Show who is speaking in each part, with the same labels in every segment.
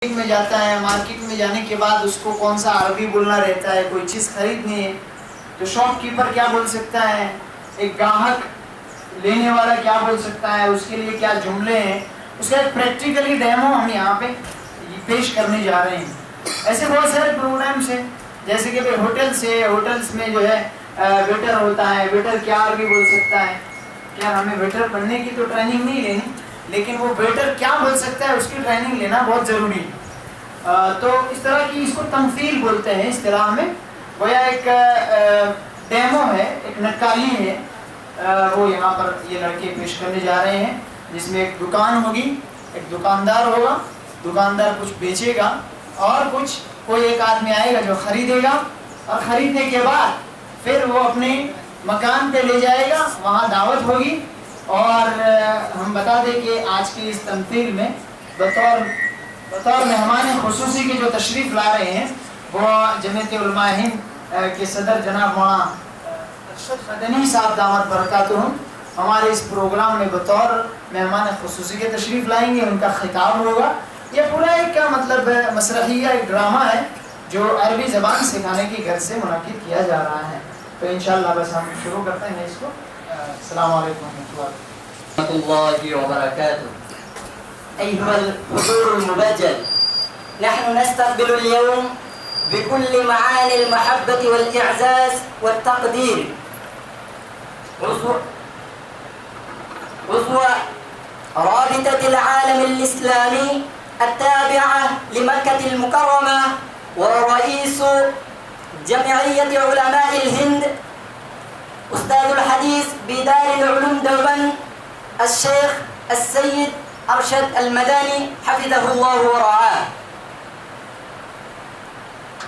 Speaker 1: में जाता है, मार्केट में जाने के बाद उसको कौन सा अरबी बोलना रहता है, कोई चीज़ खरीदनी है तो शॉपकीपर क्या बोल सकता है, एक ग्राहक लेने वाला क्या बोल सकता है, उसके लिए क्या जुमले हैं, उसका एक प्रैक्टिकली डेमो हम यहाँ पे पेश करने जा रहे हैं। ऐसे बहुत सारे प्रोग्राम्स हैं, जैसे कि भाई होटल्स में जो है वेटर होता है, वेटर क्या अरबी बोल सकता है। क्या हमें वेटर बनने की तो ट्रेनिंग नहीं लेनी, लेकिन वो वेटर क्या बोल सकता है उसकी ट्रेनिंग लेना बहुत ज़रूरी है। तो इस तरह की इसको तमसील बोलते हैं। इस तरह में गोया एक डेमो है, एक नक्काली है, वो यहाँ पर ये लड़के पेश करने जा रहे हैं, जिसमें एक दुकान होगी, एक दुकानदार होगा, दुकानदार कुछ बेचेगा और कुछ कोई एक आदमी आएगा जो खरीदेगा, और ख़रीदने के बाद फिर वो अपने मकान पे ले जाएगा, वहाँ दावत होगी। और हम बता दें कि आज की इस तमसील में बतौर मेहमान खुसूसी के जो तशरीफ़ ला रहे हैं वो जमीयत उलमा हिंद के सदर जनाब मौलाना अरशद मदनी साहब दामत बरकातुहुम हमारे इस प्रोग्राम में बतौर मेहमान खुसूसी के तशरीफ़ लाएंगे। उनका खिताब होगा। यह पूरा एक क्या मतलब मसरहिया एक ड्रामा है जो अरबी ज़बान सिखाने की घर से मुनाकिद किया जा रहा है। तो इंशाअल्लाह बस हम शुरू करते हैं इसको। अस्सलाम वालेकुम
Speaker 2: वरहमतुल्लाहि वबरकातुह। अय्युहा al-हुज़ूर al-मुबज्जल, नहनु नस्तक़बिलु al-यौम बिकुल्लि मआनी al-महब्बति वल-इअज़ाज़ वत-तक़दीर उज़्व राबितति al-आलम al-इस्लामी التابعة لمكة المكرمة ورئيس جمعية علماء الهند أستاذ الحديث بدار العلوم دوبن الشيخ السيد أرشد المدني حفظه الله ورعاه،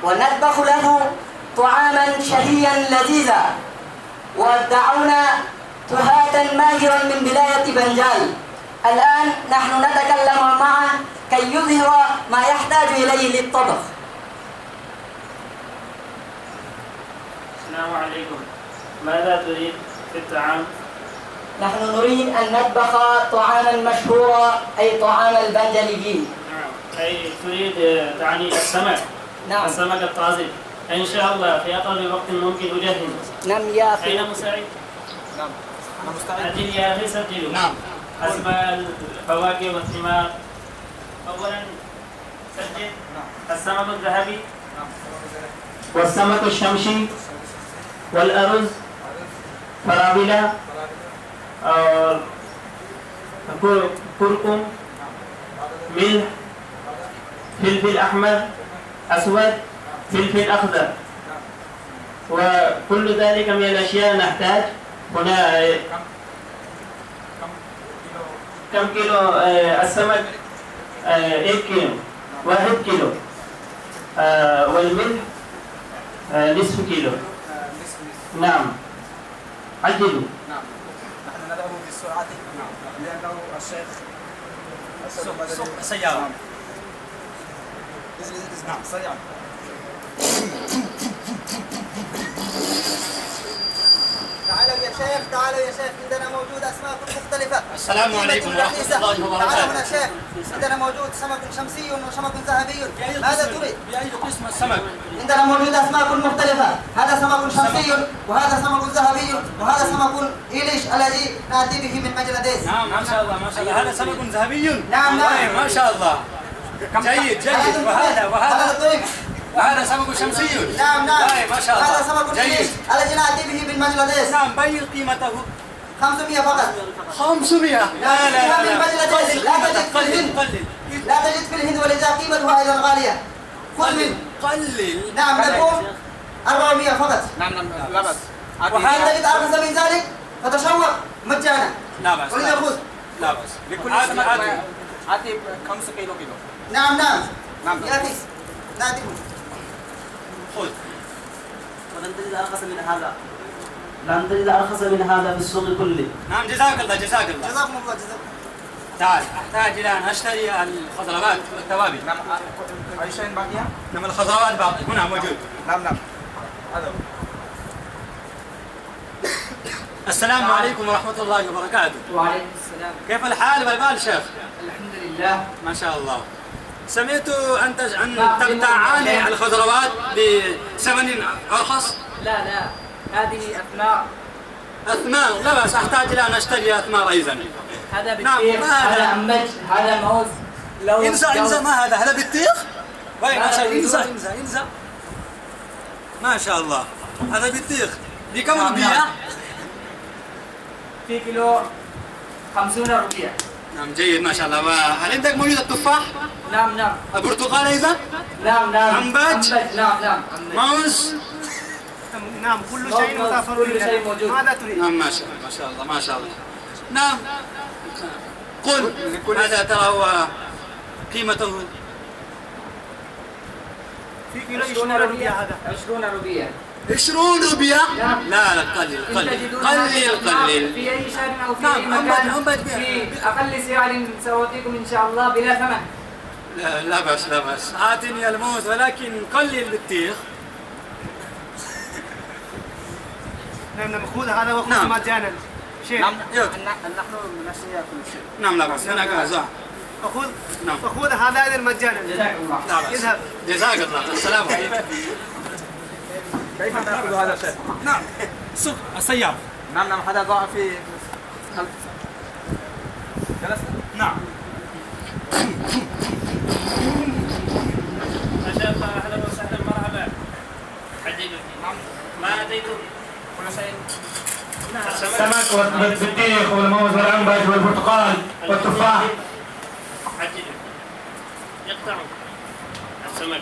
Speaker 2: ونطبخ له طعاما شهيا لذيذا، ودعونا تهاتا ماهرا من ولاية بنجال. الآن نحن نتكلم معه كي يظهر ما يحتاج إليه للطبخ.
Speaker 3: السلام عليكم، ماذا تريد في الطعام؟
Speaker 2: نحن نريد أن نطبخ طعاما مشهورا أي طعام البنجليين.
Speaker 3: نعم، أي تريد تعني السمك؟
Speaker 2: نعم،
Speaker 3: السمك الطازج. إن شاء الله في أقل وقت ممكن أجهز.
Speaker 2: نعم يا أخي.
Speaker 3: أين مساعد؟
Speaker 4: نعم أنا مستعد.
Speaker 3: أجل يا أخي سجلوا.
Speaker 4: نعم.
Speaker 3: أسماء الفواكه والثمار. أولا سجل. السمك الذهبي والسمك الشمشي والأرز فراولة और Kurkumbh, milk, fulfil Ahmar, Aswad, fulfil अखضر وكل ذلك من الأشياء نحتاج. هنا كم كيلو السمك؟ 1 كيلو، 1 كيلو، والملح نصف كيلو. نعم، عجلوا.
Speaker 4: نعم نحن ندعو بالسرعة. نعم لأنه الشيخ سوق سيارة. نعم سريعا. تعالوا يا شيخ عندنا موجود أسماك مختلفة.
Speaker 5: السلام عليكم ورحمة الله وبركاته.
Speaker 4: تعالوا هنا شيخ، عندنا موجود سمك شمسي وسمك ذهبي. ماذا تريد؟
Speaker 5: بأي قسم السمك؟
Speaker 4: عندنا موجود أسماك مختلفة، هذا سمك شمسي وهذا سمك ذهبي وهذا سمك إيليش الذي نأتي به من بنجلاديش.
Speaker 5: نعم ما شاء الله ما شاء الله. هذا سمك ذهبي.
Speaker 4: نعم نعم
Speaker 5: ما شاء الله. جيد. وهذا سمك شمسي.
Speaker 4: نعم نعم
Speaker 5: ما شاء الله.
Speaker 4: هذا سمك إيليش الذي نأتي به من بنجلاديش.
Speaker 5: نعم بأي قيمته؟
Speaker 4: 500 فقط.
Speaker 5: 500. لا
Speaker 4: من بنجلاديش لا تجد في الهند.
Speaker 5: قلل.
Speaker 4: لا تجد في الهند ولذا قيمتها أيضا غالية.
Speaker 5: قلل.
Speaker 4: نعم لكم 400 فقط.
Speaker 5: نعم لا بأس.
Speaker 4: وهل تجد أرخص من ذلك فتشوق مجانا.
Speaker 5: لا بأس.
Speaker 4: ولذا خذ.
Speaker 5: لا بأس. لكل سمك
Speaker 4: آتي 5 كيلو. نعم يا أخي نأتي.
Speaker 5: خذ.
Speaker 2: ولن تجد أرخص من هذا. لن تجد أرخص من هذا في السوق كله.
Speaker 5: نعم جزاك الله.
Speaker 4: جزاكم الله جزاكم.
Speaker 5: تعال أحتاج إلى أن أشتري الخضروات والتوابل.
Speaker 4: نعم أي شيء باقية؟
Speaker 5: نعم الخضروات باقي هنا موجود.
Speaker 4: نعم هذا.
Speaker 5: السلام عليكم ورحمة الله وبركاته.
Speaker 2: وعليكم السلام.
Speaker 5: كيف الحال والبال شيخ؟
Speaker 2: الحمد لله.
Speaker 5: ما شاء الله. سمعت أن تبتاعان الخضروات بثمن أرخص.
Speaker 2: لا هذه أثمار.
Speaker 5: أثمار لا بأس، أحتاج إلى أن أشتري أثمار أيضا.
Speaker 2: هذا بطيخ،
Speaker 5: نعم،
Speaker 2: هذا أمج، هذا موز.
Speaker 5: انزع ما هذا بطيخ؟ وين انزع ما شاء الله، هذا بطيخ. بكم
Speaker 2: نعم،
Speaker 5: البيع؟
Speaker 2: نعم. في كيلو 50 روبية.
Speaker 5: نعم جيد ما شاء الله. وهل عندك موجود التفاح؟
Speaker 2: نعم.
Speaker 5: البرتقال أيضا؟
Speaker 2: نعم.
Speaker 5: أمباج؟
Speaker 2: نعم.
Speaker 5: موز؟
Speaker 1: نعم كل شيء متوفر.
Speaker 2: كل شيء موجود.
Speaker 1: ماذا تريد؟
Speaker 5: نعم ما شاء الله. نعم قل هذا ترى هو قيمته
Speaker 1: في كيلو 20 روبية هذا.
Speaker 2: 20 روبية.
Speaker 5: 20 روبية؟
Speaker 2: نعم.
Speaker 5: لا قليل.
Speaker 2: في أي شهر أو في
Speaker 5: نعم،
Speaker 2: أي مكان
Speaker 5: أمباج
Speaker 2: في أقل سعر سأعطيكم إن شاء الله بلا ثمن.
Speaker 5: لا بأس. أعطني الموز ولكن قلل البطيخ.
Speaker 1: نعم خذ هذا وخذ
Speaker 5: نعم.
Speaker 1: مجانا. شيء.
Speaker 5: نعم
Speaker 2: نحن نشتري كل شيء.
Speaker 5: نعم لا بأس، هناك أزاع.
Speaker 1: فخذ هذا أيضا مجانا.
Speaker 2: جزاك الله.
Speaker 5: لا بأس.
Speaker 1: اذهب.
Speaker 5: جزاك الله. السلام عليكم.
Speaker 6: كيف تأخذ هذا الشيء؟
Speaker 5: نعم السيارة.
Speaker 6: نعم هذا ضاع في جلست؟
Speaker 5: نعم.
Speaker 3: ما شاء الله، اهلا وسهلا مرحبا. حجيجي. ما اتيتم كل شيء.
Speaker 1: السمك والبطيخ والموز والعنبج والبرتقال والتفاح.
Speaker 3: حجيجي. يقطعون السمك.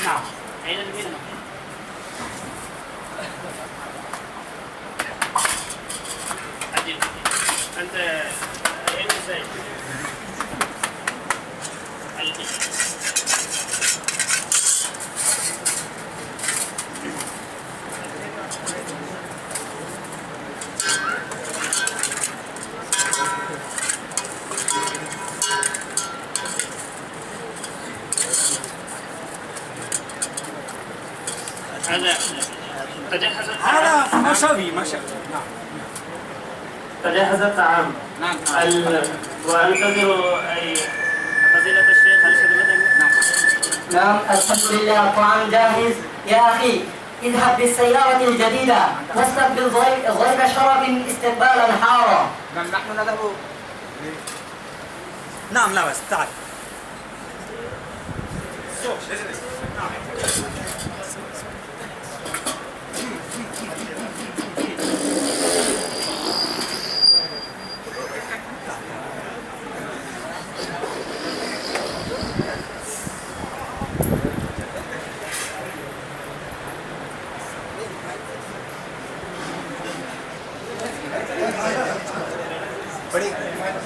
Speaker 5: نعم.
Speaker 3: أين المنة؟ حجيجي. أنت أين زين؟ هذا تجهز
Speaker 5: هذا مشوي. نعم.
Speaker 3: تجهز الطعام.
Speaker 5: نعم.
Speaker 3: وانتظروا أي فضيلة الشيخ الأرشد المدني.
Speaker 2: نعم الحمد لله الطعام جاهز. يا أخي اذهب بالسيارة الجديدة واستقبل ضيف شرف استقبالا حارا.
Speaker 6: نعم نحن نذهب.
Speaker 5: نعم لا بأس، تعال.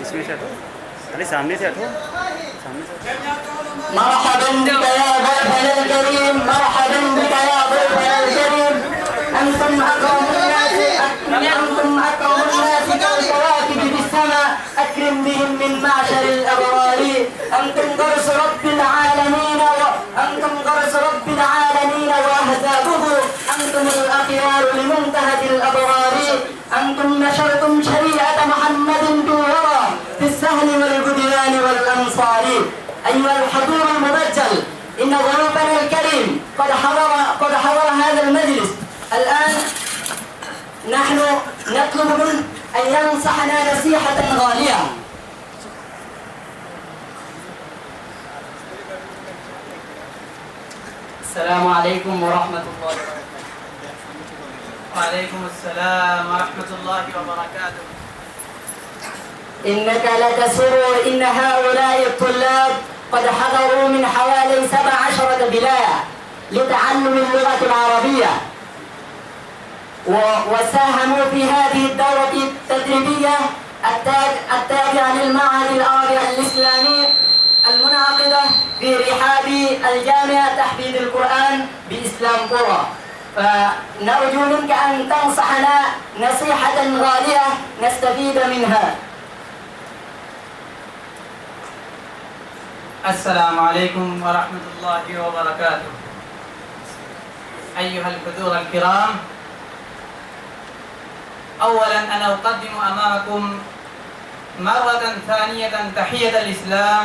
Speaker 6: इसमें से हटो, अरे सामने से हटो,
Speaker 2: مرحبا بك يا ضيفنا الكريم، مرحبا بك يا ضيفنا الكريم. أنتم أكرم الناس كالكواكب في السماء، أكرم بهم من معشر الأبرار. أنتم غرس رب العالمين وأحزابه، أنتم الأخيار لمنتهى الأبرار. أنتم نشرتم شريعة محمد بالورى في السهل والجدران والأنصار. أيها الحضور المبجل، إن ضيوفنا الكريم قد حضر هذا المجلس. الآن نحن نطلب منه أن ينصحنا نصيحة غالية. السلام عليكم ورحمة الله وبركاته.
Speaker 7: وعليكم السلام ورحمة الله وبركاته.
Speaker 2: إنك لتسر إن هؤلاء الطلاب قد حضروا من حوالي 17 بلاد لتعلم اللغة العربية، وساهموا في هذه الدورة التدريبية التابعة للمعهد العربي الإسلامي المنعقدة في رحاب الجامعة تحفيظ القرآن بإسلام قرى. فنرجو منك أن تنصحنا نصيحة غالية نستفيد منها.
Speaker 7: السلام عليكم ورحمة الله وبركاته. أيها الحضور الكرام، أولا أنا أقدم أمامكم مرة ثانية تحية الإسلام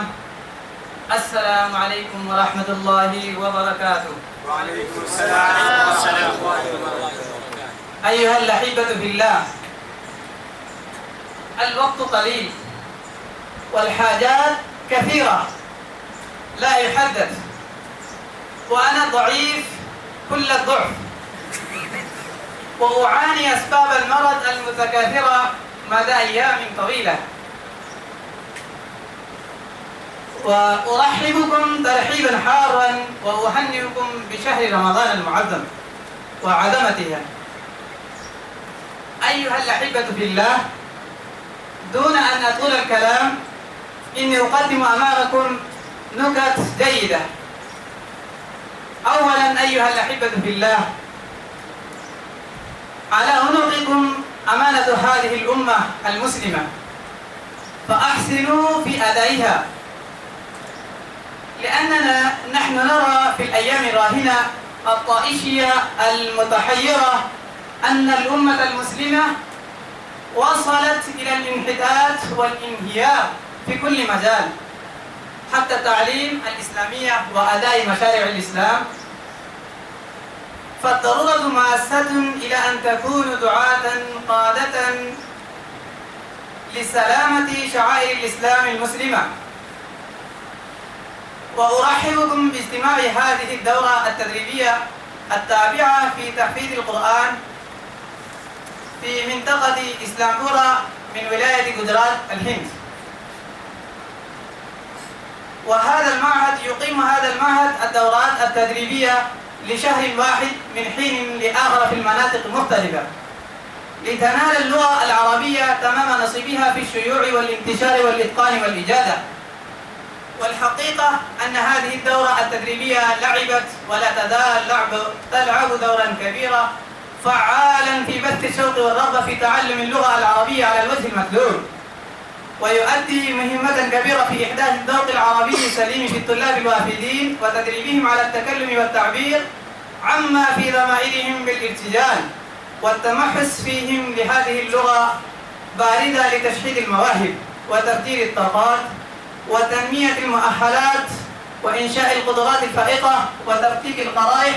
Speaker 7: السلام عليكم ورحمة الله وبركاته.
Speaker 5: وعليكم السلام ورحمة الله وبركاته.
Speaker 7: أيها الأحبة في الله، الوقت قليل والحاجات كثيرة لا يحدد، وأنا ضعيف كل الضعف، وأعاني أسباب المرض المتكاثرة مدى أيام طويلة، وأرحبكم ترحيبا حارا وأهنئكم بشهر رمضان المعظم وعظمتها. أيها الأحبة في الله، دون أن أطول الكلام إني أقدم أمامكم نكت جيدة. أولا أيها الأحبة في الله، على عنقكم أمانة هذه الأمة المسلمة، فأحسنوا في أدائها، لأننا نحن نرى في الأيام الراهنة الطائشية المتحيرة أن الأمة المسلمة وصلت إلى الانحطاط والانهيار في كل مجال، حتى التعليم الإسلامية وأداء مشاريع الإسلام. فالضرورة ماسة إلى أن تكونوا دعاة قادة لسلامة شعائر الإسلام المسلمة. وأرحبكم باستماع هذه الدورة التدريبية التابعة في تحفيظ القرآن في منطقة إسلامبورا من ولاية جوجرات الهند. وهذا المعهد يقيم الدورات التدريبية لشهر واحد من حين لآخر في المناطق المختلفة، لتنال اللغة العربية تمام نصيبها في الشيوع والانتشار والإتقان والإجادة. والحقيقة أن هذه الدورة التدريبية لعبت ولا تزال تلعب دورا كبيرا فعالا في بث الشوق والرغبة في تعلم اللغة العربية على الوجه المطلوب، ويؤدي مهمة كبيرة في إحداث الذوق العربي السليم في الطلاب الوافدين وتدريبهم على التكلم والتعبير عما في ضمائرهم بالارتجال والتمحص فيهم لهذه اللغة، باردة لتشحيذ المواهب وتفجير الطاقات وتنمية المؤهلات وإنشاء القدرات الفائقة وتفكيك القرائح.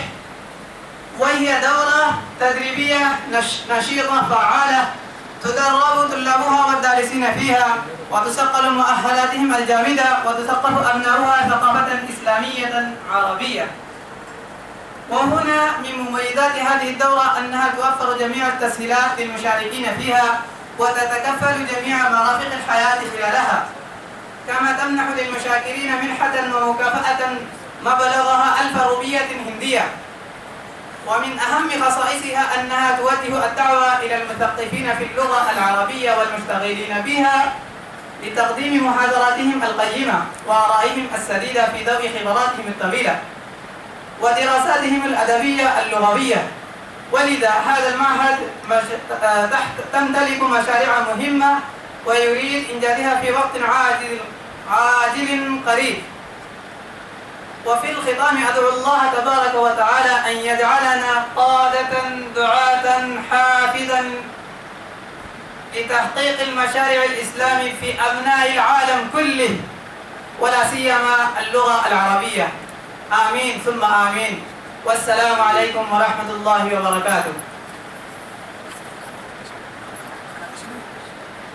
Speaker 7: وهي دورة تدريبية نشيطة فعالة تدرب طلابها والدارسين فيها وتثقل مؤهلاتهم الجامدة وتثقف أبناؤها ثقافة إسلامية عربية. وهنا من مميزات هذه الدورة أنها توفر جميع التسهيلات للمشاركين فيها وتتكفل جميع مرافق الحياة خلالها، كما تمنح للمشاركين منحة ومكافأة مبلغها 1000 روبية هندية. ومن أهم خصائصها أنها توجه الدعوة إلى المثقفين في اللغة العربية والمشتغلين بها لتقديم محاضراتهم القيمة وآرائهم السديدة في ضوء خبراتهم الطويلة ودراساتهم الأدبية اللغوية. ولذا هذا المعهد تمتلك مشاريع مهمة ويريد إنجازها في وقت عاجل قريب. وفي الختام أدعو الله تبارك وتعالى أن يجعلنا قادة دعاة حافظا لتحقيق المشاريع الإسلامي في أبناء العالم كله ولا سيما اللغة العربية. آمين ثم آمين، والسلام عليكم ورحمة الله وبركاته.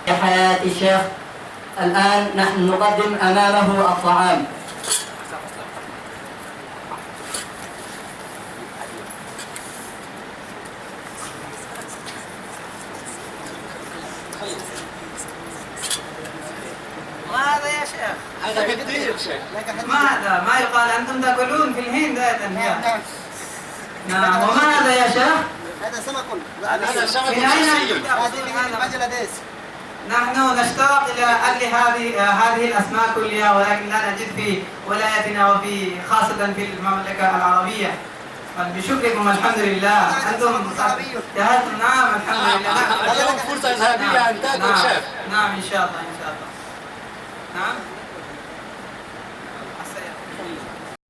Speaker 2: في حياة الشيخ الآن نحن نقدم أمامه الطعام.
Speaker 7: ما هذا يا شيخ؟
Speaker 5: هذا كثير شيخ.
Speaker 7: ما هذا؟ ما يقال أنتم تأكلون في الهند هذا؟ نعم. وما هذا يا شيخ؟
Speaker 4: هذا سمك.
Speaker 5: هذا سمك
Speaker 7: من أين
Speaker 5: شخصي.
Speaker 4: هذه من بنجلاديش.
Speaker 7: نحن نشتاق إلى أكل هذه الأسماك كلها، ولكن لا نجد في ولايتنا وفي خاصة في المملكة العربية. بشكركم الحمد لله. أنتم جهزتم. نعم الحمد لله.
Speaker 5: اليوم فرصة ذهبية أن تأكل شيخ.
Speaker 7: نعم إن شاء الله إن شاء الله. نعم.